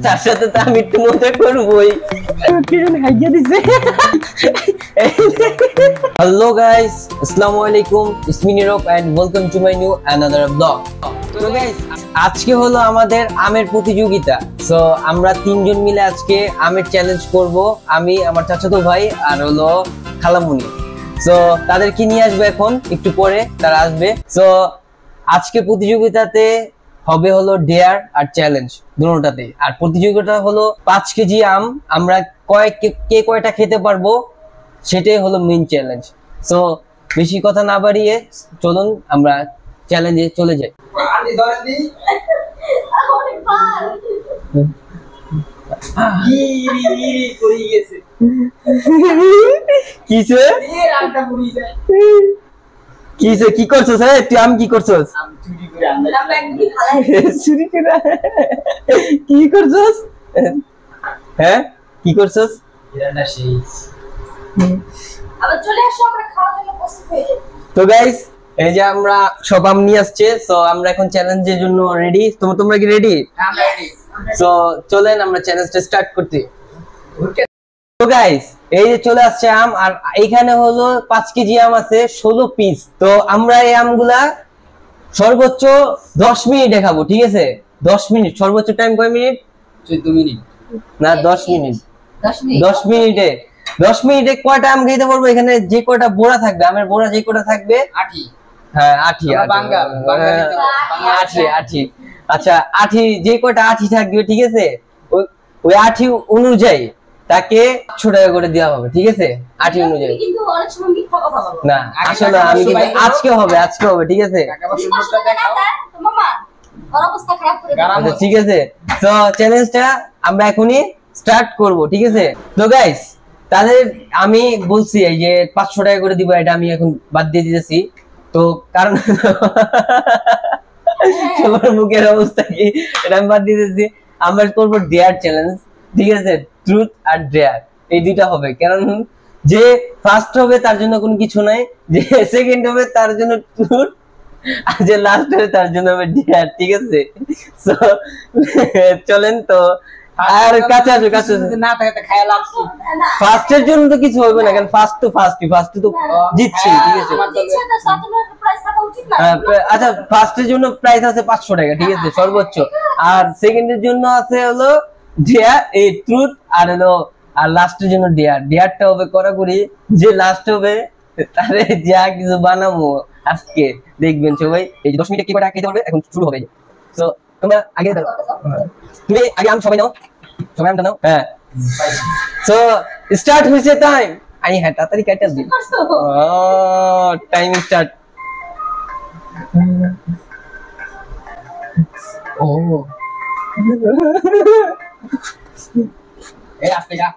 তার সাথে তো আমি একটু মজা করবোই। হ্যালো গাইস, আসসালামু আলাইকুম, it's me Nirob and welcome to my new another blog. তো গাইস, আজকে হলো আমাদের আমের প্রতিযোগিতা। সো আমরা তিনজন মিলে আজকে আমের চ্যালেঞ্জ করব। আমি, আমার চাচাতো ভাই আর হলো খালামুনি। সো তাদেরকে নিয়ে আসবে এখন একটু পরে, তারা আসবে। সো আজকে প্রতিযোগিতাতে হবে হলো ডেয়ার আর চ্যালেঞ্জ দুটোটাতে। আর প্রতিযোগিতা হলো 5 কেজি আম আমরা কে কয়টা খেতে পারবো সেটাই হলো মেইন চ্যালেঞ্জ। সো বেশি কথা না বাড়িয়ে চলুন আমরা চ্যালেঞ্জে চলে যাই। কি করছস? তুই আম কি করছস? কি করছস? হ্যাঁ, কি করছস? তো গাইস, এই যে আমরা সব আম নিয়ে আসছে। তো আমরা এখন চ্যালেঞ্জের জন্য রেডি। তোমরা কি রেডি? তো চলেন আমরা চ্যালেঞ্জটা স্টার্ট করতে। তো গাইস, এই যে চলে আসছে আম, আর এইখানে হলো 5 কেজি আম আছে 16 পিস। তো আমরা এই আমগুলা সর্বোচ্চ 10 মিনিটে খাবো, ঠিক আছে? 10 মিনিট সর্বোচ্চ টাইম। কয় মিনিট? 14 মিনিট না, 10 মিনিট। 10 মিনিটে 10 মিনিটে কয়টা আম খেতে পারবো? এখানে যে কয়টা বোড়া থাকবে, আমের বোড়া যে কয়টা থাকবে, আঠি। হ্যাঁ, আঠি। আঠি। আচ্ছা, আঠি যে কয়টা আঠি থাকবে, ঠিক আছে? ওই আঠি অনুযায়ী তাকে 100 টাকা করে দেওয়া হবে, ঠিক আছে? আঠি অনুযায়ী। না, আসলে আমি কিন্তু আজকে হবে, ঠিক আছে? ঠিক আছে, তো চ্যালেঞ্জটা আমরা এখনই স্টার্ট করব, ঠিক আছে? তো গাইস, তাদের আমি বলছি এই যে 500 টাকা করে দিব, এটা আমি এখন বাদ দিয়ে দিতেছি। তো কারণ সবার মুখের অবস্থা কি, এটা আমি বাদ দিয়ে দিতেছি। আমরা করব ডেয়ার চ্যালেঞ্জ, ঠিক আছে? ট্রুথ আর ডেয়ার, এই দুইটা হবে। কারণ যে ফার্স্ট হবে তার জন্য কোনো কিছু নাই, যে সেকেন্ড হবে তার জন্য ট্রুথ, আর যে লাস্ট হবে তার জন্য হবে ডেয়ার, ঠিক আছে? সো চলেন। তো আর কাছে না থাকে খায়া লাভ কি? ফার্স্টের জন্য তো কিছু হবে না, কারণ ফার্স্ট তো জিতছি, ঠিক আছে? আচ্ছা, ফার্স্টের জন্য প্রাইস আছে 500 টাকা, ঠিক আছে? সর্বোচ্চ। আর সেকেন্ডের জন্য আছে হলো ডেয়ার, এই ট্রুথ, আর হলো আর লাস্টের জন্য ডেয়ারটা হবে কড়াকড়ি। যে লাস্ট হবে তারে যা কিছু বানাবো আজকে, দেখবেন সবাই। এই যে 10 মিনিটে কি করে খেতে পারবে, এখন শুরু হবে। তো তোমরা আগে দাও, তুমি আগে আম সবাই নাও, আমটা নাও। হ্যাঁ, সো স্টার্ট হইছে টাইম। হ্যাঁ, তাড়াতাড়ি কাটা দিন। Time start. ও এই আস্তে গা।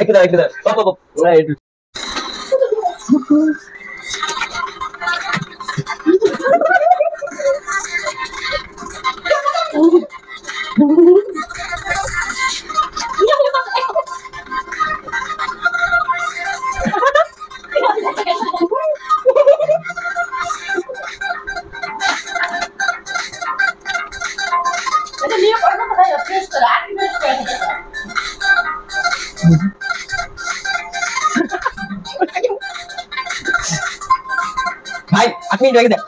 একদম রাইট। ভাই, আপনি রেখে দেন।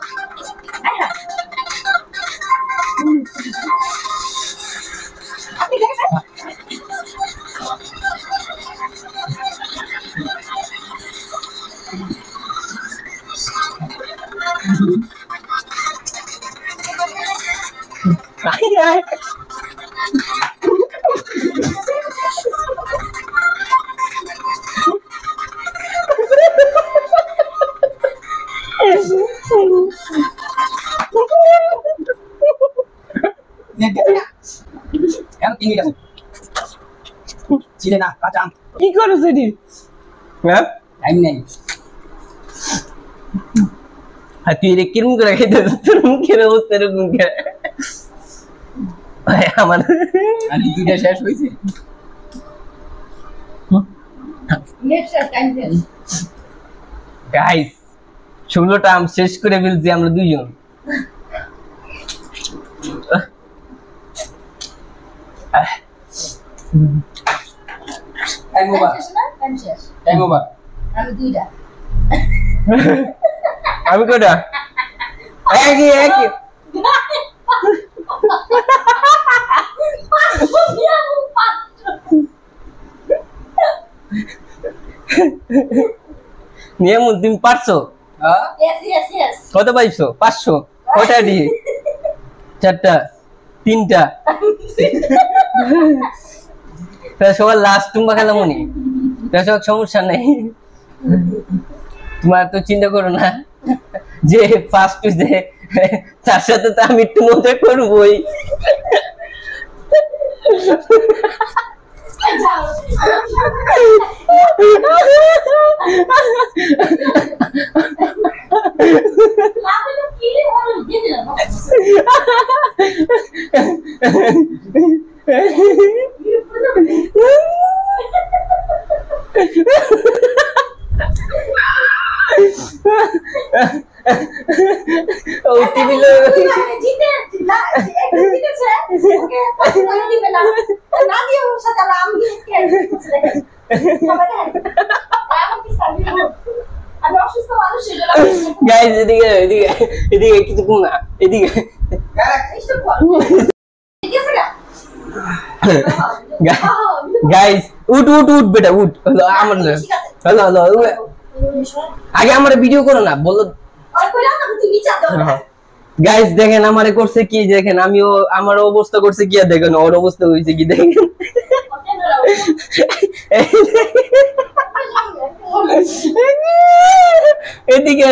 ছিলে না কাঁচা আম। কি করছ এটি? হ্যাঁ, টাইম নেই। আর তুই রে কিরম করে খেতে তোর মুখের অবস্থা এরকম কে? আমার আমি দুইটা শেষ হইছে গাইস 16টা আম শেষ করে ফেলছি আমরা দুইজন। টাইম ওভার টাইম ওভার আমি দুইটা আমি কটা একই নিয়ম তুমি পারছো? কত পাইছো? 500? কয়টা দিয়ে? 4টা? 3টা? সবার লাস্ট টুম্বা খেলা মনে সব সমস্যা নেই, তোমার তো চিন্তা করো না যে ফার্স্ট যে তার সাথে তো আমি একটু মজা করবোই। গাইস এদিকে এদিকে এদিকে কিছু না এদিকে গাইস উঠ উঠ উঠ বেটা উঠ আমার হলো হলো আগে আমার ভিডিও করো না বলো গাইস দেখেন আমারে করছে কি দেখেন আমিও আমার অবস্থা করছে কি আর দেখেন ওর অবস্থা হইছে কি দেখেন এদিকে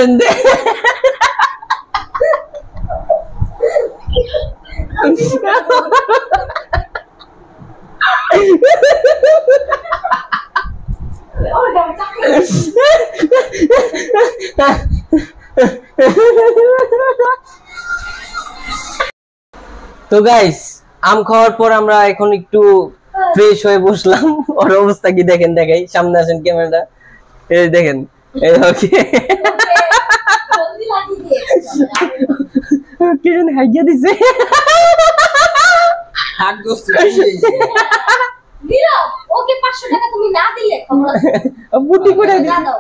তো গাইস আম খাওয়ার পর আমরা এখন একটু ফ্রেশ হয়ে বসলাম, ওর অবস্থা কি দেখেন, দেখাই সামনে আসেন ক্যামেরাটা, এই দেখেন এই ওকে কেন হাইয়া দিছে হাত দোস্ত দিরা ওকে 500 টাকা তুমি না দিলে খবর আছে বুটি করে দাও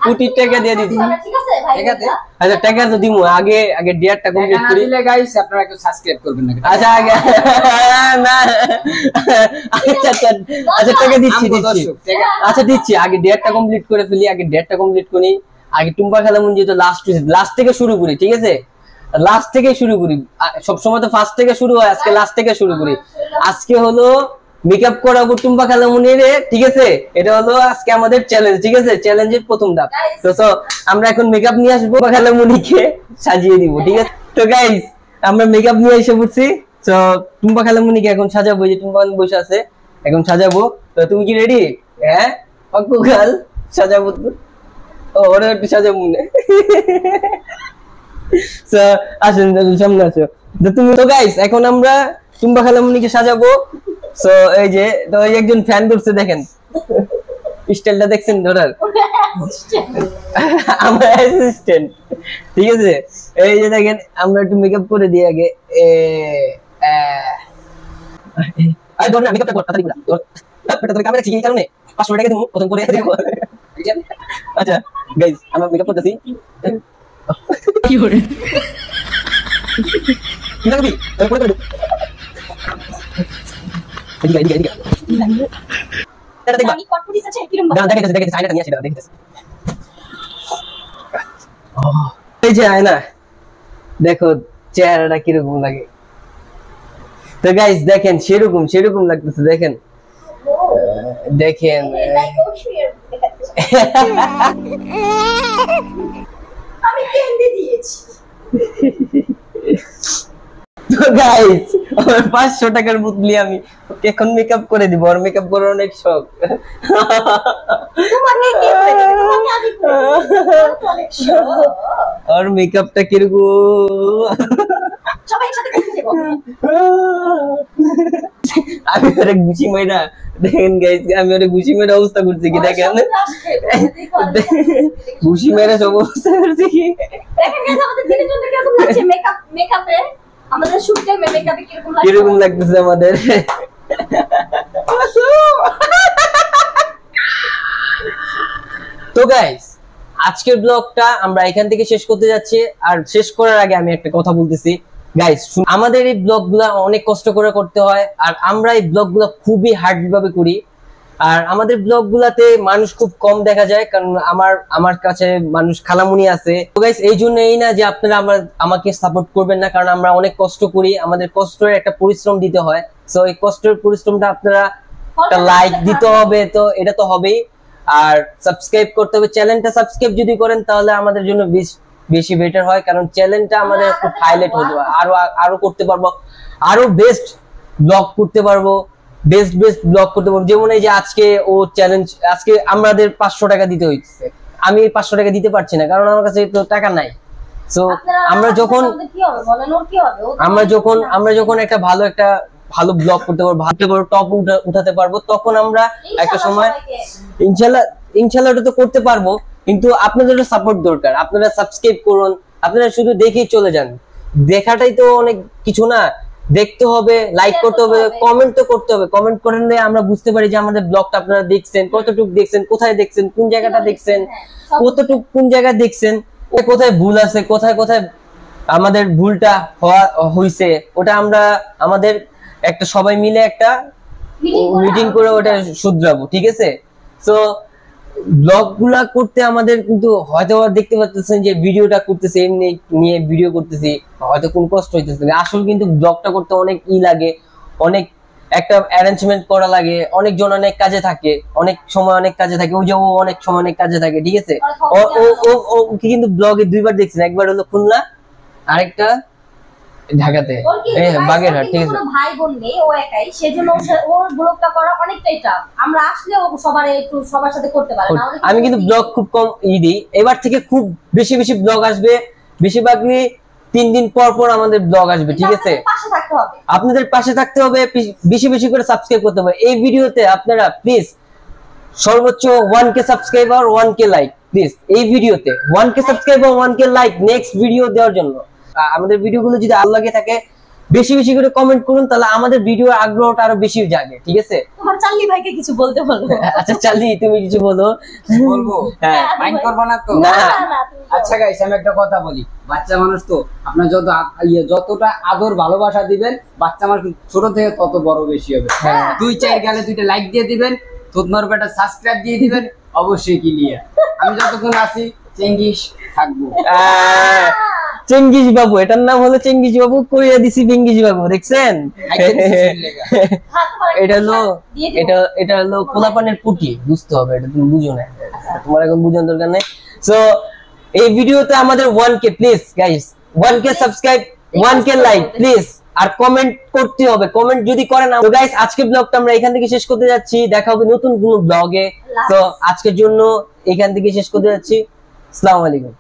কোটি টাকা দিয়ে দিছি ঠিক আছে ভাই আচ্ছা টাকা তো দিমু আগে আগে ডেটটা কমপ্লিট করি দিলে গাইস আপনারা একটু সাবস্ক্রাইব করবেন না আচ্ছা আগে না আচ্ছা আচ্ছা টাকা দিচ্ছি আচ্ছা দিচ্ছি আগে ডেটটা কমপ্লিট করে ফেলি আগে ডেটটা কমপ্লিট করি আগে টুম্পা খেলা মন যেহেতু লাস্ট থেকে শুরু করি ঠিক আছে লাস্ট থেকে শুরু করি সব সময় তো ফার্স্ট থেকে শুরু হয় আজকে লাস্ট থেকে শুরু করি আজকে হলো মেকআপ করাবো টুম্পা খেলা মনিরে ঠিক আছে এটা হলো আজকে আমাদের চ্যালেঞ্জ ঠিক আছে চ্যালেঞ্জের প্রথম ধাপ তো আমরা এখন মেকআপ নিয়ে আসবো খেলা মনিকে সাজিয়ে দিব ঠিক আছে তো গাইস আমরা মেকআপ নিয়ে এসে পড়ছি তো টুম্পা খেলা মনিকে এখন সাজাবো যে টুম্পা বসে আছে এখন সাজাবো তো তুমি কি রেডি হ্যাঁ পাক্কু গাল সাজাবো তো ওরে একটু সাজাবো মনে তো আসেন সামনে আসো তো তুমি তো গাইস এখন আমরা টুম্পা খেলা মনিকে সাজাবো সো এই যে তো একজন ফ্যান করছে দেখেন স্টাইলটা দেখছেন ধরার আমার অ্যাসিস্ট্যান্ট ঠিক আছে এই যে দেখেন আমরা একটু মেকআপ করে দিই আগে আই ধর না মেকআপটা কর তাড়াতাড়ি তোর এটা তোর ক্যামেরা ঠিক এই কারণে 500 টাকা দিমু প্রথম করে দেব আচ্ছা গাইস আমরা মেকআপ করতেছি কি হরে কি লাগবি তোর করে দেব এদিকে এদিকে এদিকে এটা দেখবা আমি কটপুরিস আছে কিরম দাঁড়া দেখেছে আয়নাটা নিয়ে আসি দাঁড়া দেখেছে এই যে আয়না দেখো চেহারাটা কিরকম লাগে তো গাইস দেখেন সেরকম লাগতেছে দেখেন দেখেন আমি কেন্দি দিয়েছি তো গাইস আমার 500 টাকার বুতলি আমি এখন মেকআপ করে দিব আর মেকআপ করার অনেক শখ তোমাকে কে করে দেবে তোমাকে আমি করে দেব অনেক শখ আর মেকআপটা কিরকম সবাই একসাথে খেতে যাবো। আমি ওরে গুছি মাইরা দেখেন গাইস, আমি ওরে গুছি মাইরা অবস্থা করছি কি দেখেন, গুছি মাইরা সব অবস্থা করছি কি দেখেন guys, আমাদের তিনজন কিরকম লাগছে মেকআপে, আমাদের শুট টাইমে মেকআপে কিরকম লাগছে, কিরকম লাগতেছে আমাদের। তো গাইস, আজকের ব্লগটা আমরা এখান থেকে শেষ করতে যাচ্ছি। আর শেষ করার আগে আমি একটা কথা বলতেছি গাইস, আমাদের এই ব্লগগুলো অনেক কষ্ট করে করতে হয়, আর আমরা এই ব্লগগুলো খুবই হার্ড ভাবে করি। আর আমাদের ব্লগগুলাতে মানুষ খুব কম দেখা যায়, কারণ আমার কাছে মানুষ খালামুনি আছে। তো গাইস, এই জন্য এই না যে আপনারা আমাকে সাপোর্ট করবেন না, কারণ আমরা অনেক কষ্ট করি, আমাদের কষ্টের একটা পরিশ্রম দিতে হয়। সো এই কষ্টের পরিশ্রমটা আপনারা একটা লাইক দিতে হবে, তো এটা তো হবেই। আর সাবস্ক্রাইব করতে হবে, চ্যানেলটা সাবস্ক্রাইব যদি করেন তাহলে আমাদের জন্য বেশি বেটার হয়, কারণ চ্যানেলটা আমাদের খুব হাইলাইট হতে হয়, আরো করতে পারবো, আরো বেস্ট ব্লগ করতে পারবো, বেস্ট ব্লগ করতে পারবো। যেমন এই যে আজকে ও চ্যালেঞ্জ, আজকে আমাদের 500 টাকা দিতে হইছে, আমি 500 টাকা দিতে পারছি না, কারণ আমার কাছে তো টাকা নাই। সো আমরা যখন একটা ভালো ব্লগ করতে পারবো, টপ উঠাতে পারবো, তখন আমরা একটা সময় ইনশাল্লাহ ওটা তো করতে পারবো। কিন্তু আপনাদের সাপোর্ট দরকার, আপনারা সাবস্ক্রাইব করুন, আপনারা শুধু দেখেই চলে যান, দেখাটাই তো অনেক কিছু না, দেখতে হবে, লাইক করতে হবে, কমেন্ট তো করতে হবে। কমেন্ট করলে আমরা বুঝতে পারি যে আমাদের ব্লগটা আপনারা দেখছেন, কতটুকু দেখছেন, কোথায় দেখছেন, কোন জায়গাটা দেখছেন, কতটুকু কোন জায়গায় দেখছেন, কোথায় ভুল আছে, কোথায় আমাদের ভুলটা হইছে, ওটা আমরা আমাদের একটা সবাই মিলে একটা মিটিং করে ওটা শুধরাবো, ঠিক আছে? সো ব্লগ গুলা করতে আমাদের কিন্তু হয়তো দেখতে পাচ্ছেন যে ভিডিওটা করতেছে এমনি নিয়ে ভিডিও করতেছি, হয়তো কোন কষ্ট হইতেছে না, আসলে কিন্তু ব্লগটা করতে অনেক লাগে, অনেক একটা অ্যারেঞ্জমেন্ট করা লাগে, অনেকজন অনেক কাজে থাকে, অনেক সময় অনেক কাজে থাকে, ওই যে ও অনেক সময় অনেক কাজে থাকে, ঠিক আছে? ও কিন্তু ব্লগে 2বার দেখছেন, একবার হলো খুলনা, আরেকটা ঢাকাতে, বাগেরহাট, ঠিক আছে? ভাই বোন নেই, ও একাই, সেজন্য ওর ব্লগটা করা অনেকটাই টাফ। আমরা আসলে ও সবার সাথে করতে পারে না। আমি কিন্তু ব্লগ খুব কম দিই, এবার থেকে খুব বেশি ব্লগ আসবে, বেশিরভাগই 3 দিন পর আমাদের ব্লগ আসবে, ঠিক আছে? আপনাদের পাশে থাকতে হবে, বেশি করে সাবস্ক্রাইব করতে হবে। এই ভিডিওতে আপনারা প্লিজ সর্বোচ্চ 1k subscriber, 1k like, please এই ভিডিওতে 1k subscriber, 1k like next video দেওয়ার জন্য। আমাদের ভিডিওগুলো যদি ভালো লাগে থাকে, বেশি করে কমেন্ট করুন, তাহলে আমাদের ভিডিওর আগ্রহটা আরো বেশি জাগে, ঠিক আছে? তোমার চাল্লি ভাইকে কিছু বলতে বলো। আচ্ছা চাল্লি, তুমি কিছু বলো। বলবো? হ্যাঁ, মাইন্ড করবো না তো? না। আচ্ছা গাইস, আমি একটা কথা বলি, বাচ্চা মানুষ তো, আপনার যতটা আদর ভালোবাসা দিবেন, বাচ্চা মানুষ ছোট থেকে তত বড় বেশি হবে। 2-4 গেলে 2টা লাইক দিয়ে দিবেন, তোতমার বেটা সাবস্ক্রাইব দিয়ে দিবেন, অবশ্যই ক্লিয়ার। আমি যতক্ষণ আছি চেঙ্গিস থাকবো। চেঙ্গিস বাবু, এটার নাম হলো চেঙ্গিস বাবু, কইয়া দিছি বেঙ্গিস বাবু, দেখছেন? এটা হলো পোলাপানের পুটি, বুঝতে হবে, এটা তুমি বুঝো না, তোমার এখন বুঝানোর দরকার নেই। সো এই ভিডিওতে আমাদের 1k please guys, 1k subscribe, 1k like please, আর কমেন্ট করতে হবে। কমেন্ট যদি করেন, তো গাইস আজকে ব্লগটা আমরা এখান থেকে শেষ করতে যাচ্ছি, দেখা হবে নতুন কোনো ব্লগে। তো আজকের জন্য এখান থেকে শেষ করতে যাচ্ছি। আসসালামু আলাইকুম।